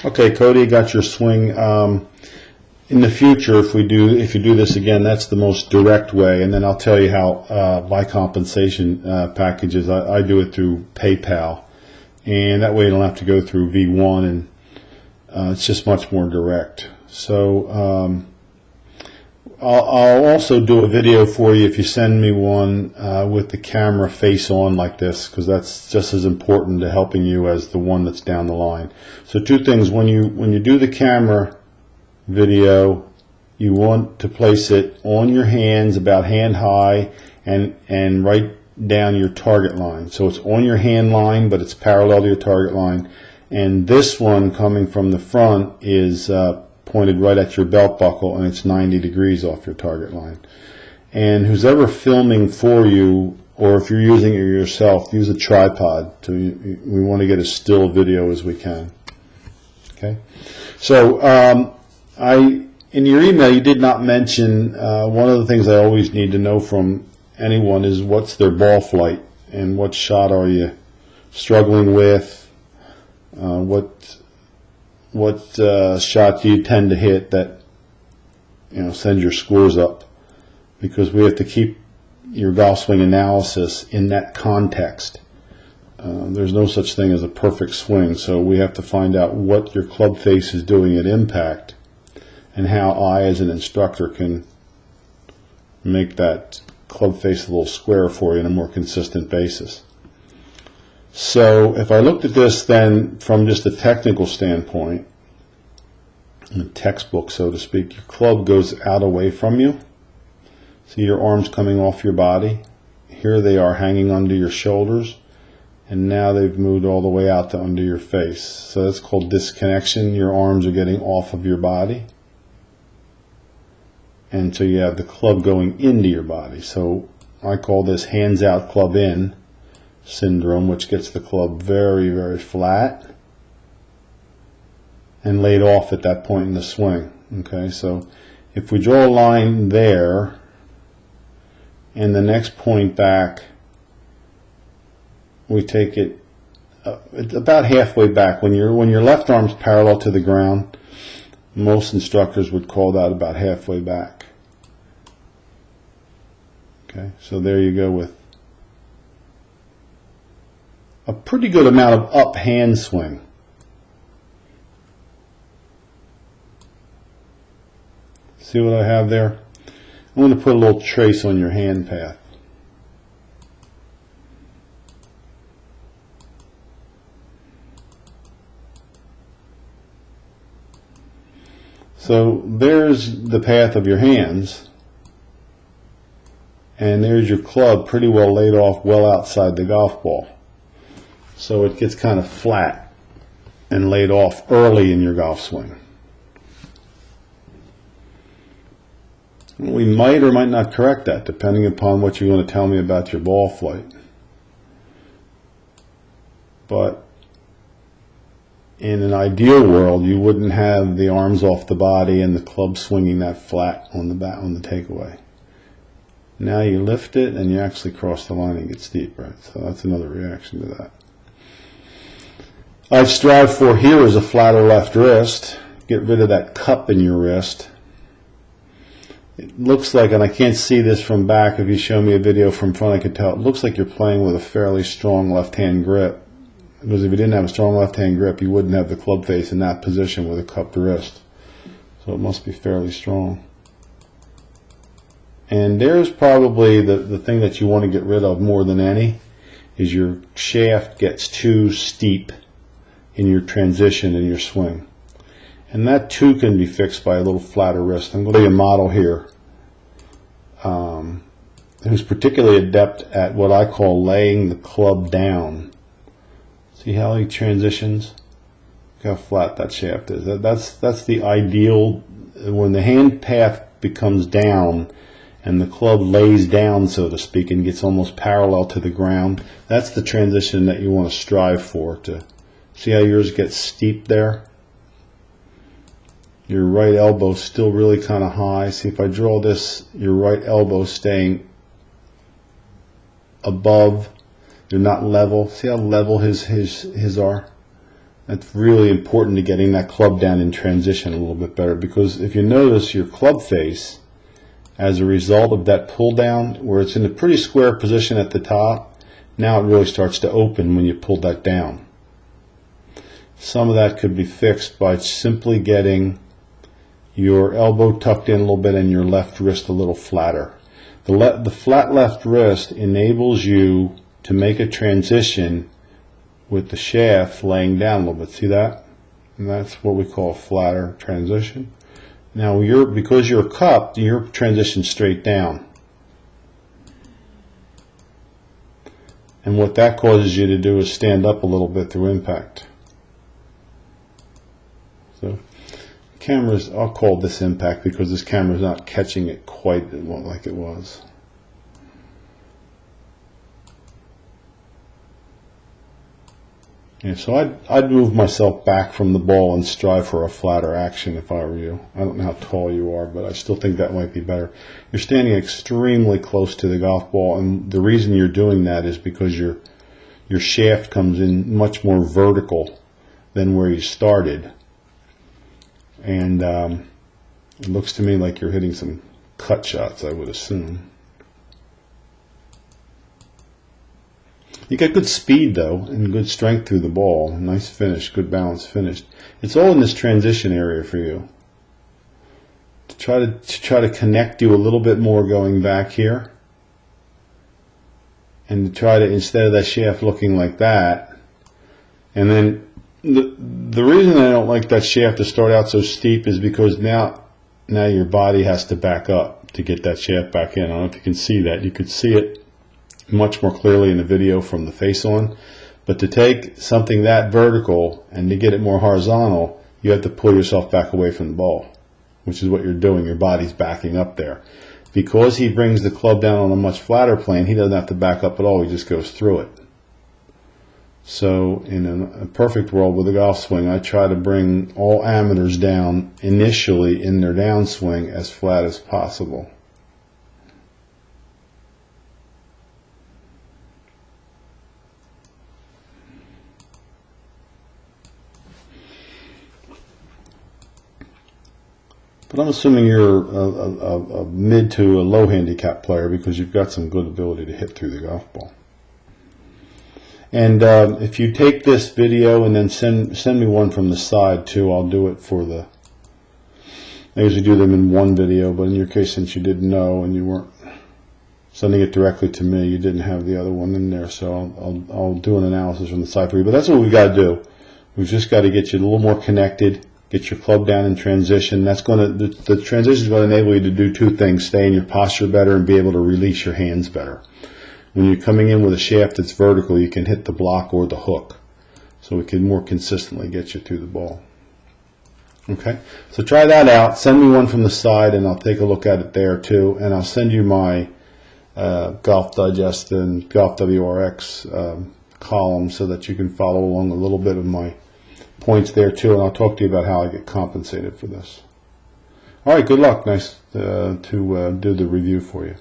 Okay, Cody, got your swing. In the future, if you do this again, that's the most direct way, and then I'll tell you how my compensation packages. I do it through PayPal, and that way you don't have to go through V1, and it's just much more direct. So I'll also do a video for you if you send me one with the camera face on like this, because that's just as important to helping you as the one that's down the line. So two things: when you do the camera video, you want to place it on your hands about hand high and right down your target line. So it's on your hand line, but it's parallel to your target line. And this one coming from the front is pointed right at your belt buckle, and it's 90 degrees off your target line. And who's ever filming for you, or if you're using it yourself, use a tripod. We want to get as still video as we can. Okay, so in your email, you did not mention one of the things I always need to know from anyone is what's their ball flight and what shot are you struggling with. What shot do you tend to hit that send your scores up? Because we have to keep your golf swing analysis in that context. There's no such thing as a perfect swing, so we have to find out what your club face is doing at impact, and how I, as an instructor, can make that club face a little square for you on a more consistent basis. So if I looked at this then from just a technical standpoint, a textbook so to speak, your club goes out away from you. See your arms coming off your body. Here they are hanging under your shoulders, and now they've moved all the way out to under your face. So that's called disconnection. Your arms are getting off of your body. And so you have the club going into your body. So I call this hands out, club in syndrome, which gets the club very, very flat and laid off at that point in the swing. Okay, so if we draw a line there, and the next point back, we take it about halfway back. When your left arm's parallel to the ground, most instructors would call that about halfway back. Okay, so there you go with a pretty good amount of up hand swing. See what I have there? I'm going to put a little trace on your hand path. So there's the path of your hands, and there's your club pretty well laid off well outside the golf ball. So it gets kind of flat and laid off early in your golf swing. We might or might not correct that depending upon what you want to tell me about your ball flight. But in an ideal world, you wouldn't have the arms off the body and the club swinging that flat on the takeaway. Now you lift it and you actually cross the line and get steep, right? So that's another reaction to that. I'd strive for here is a flatter left wrist. Get rid of that cup in your wrist. It looks like, and I can't see this from back, if you show me a video from front I could tell, it looks like you're playing with a fairly strong left-hand grip. Because if you didn't have a strong left-hand grip, you wouldn't have the club face in that position with a cupped wrist. So it must be fairly strong. And there's probably the thing that you want to get rid of more than any, is your shaft gets too steep in your transition in your swing. And that too can be fixed by a little flatter wrist. I'm going to show you a model here who's particularly adept at what I call laying the club down. See how he transitions? Look how flat that shaft is. That's the ideal. When the hand path becomes down and the club lays down, so to speak, and gets almost parallel to the ground, that's the transition that you want to strive for. To see how yours gets steep there? Your right elbow still really kind of high. See, if I draw this, your right elbow staying above, you're not level. See how level his are? That's really important to getting that club down in transition a little bit better, because if you notice your club face, as a result of that pull down, where it's in a pretty square position at the top, now it really starts to open when you pull that down. Some of that could be fixed by simply getting your elbow tucked in a little bit and your left wrist a little flatter. The flat left wrist enables you to make a transition with the shaft laying down a little bit. See that? And that's what we call a flatter transition. Now because you're cupped, your transition straight down. And what that causes you to do is stand up a little bit through impact. So cameras, I'll call this impact because this camera's not catching it quite like it was. Yeah, so I'd move myself back from the ball and strive for a flatter action if I were you. I don't know how tall you are, but I still think that might be better. You're standing extremely close to the golf ball, and the reason you're doing that is because your shaft comes in much more vertical than where you started. And it looks to me like you're hitting some cut shots, I would assume. You got good speed though, and good strength through the ball. Nice finish, good balance finish. It's all in this transition area for you. To try to connect you a little bit more going back here, and to try to, instead of that shaft looking like that, and then the reason I don't like that shaft to start out so steep is because now your body has to back up to get that shaft back in. I don't know if you can see that. You could see it much more clearly in the video from the face on, but to take something that vertical and to get it more horizontal, you have to pull yourself back away from the ball, which is what you're doing. Your body's backing up there. Because he brings the club down on a much flatter plane, he doesn't have to back up at all, he just goes through it. So in a perfect world with a golf swing, I try to bring all amateurs down initially in their downswing as flat as possible. But I'm assuming you're a mid to a low handicap player because you've got some good ability to hit through the golf ball. And if you take this video and then send me one from the side too, I'll do it for the. I usually do them in one video, but in your case, since you didn't know and you weren't sending it directly to me, you didn't have the other one in there, so I'll do an analysis from the side for you. But that's what we've got to do. We've just got to get you a little more connected. Get your club down in transition. That's going to the transition is going to enable you to do two things: stay in your posture better and be able to release your hands better. When you're coming in with a shaft that's vertical, you can hit the block or the hook, so we can more consistently get you through the ball. Okay, so try that out. Send me one from the side, and I'll take a look at it there too. And I'll send you my Golf Digest and Golf WRX column so that you can follow along a little bit of my points there too, and I'll talk to you about how I get compensated for this. All right, good luck. Nice to do the review for you.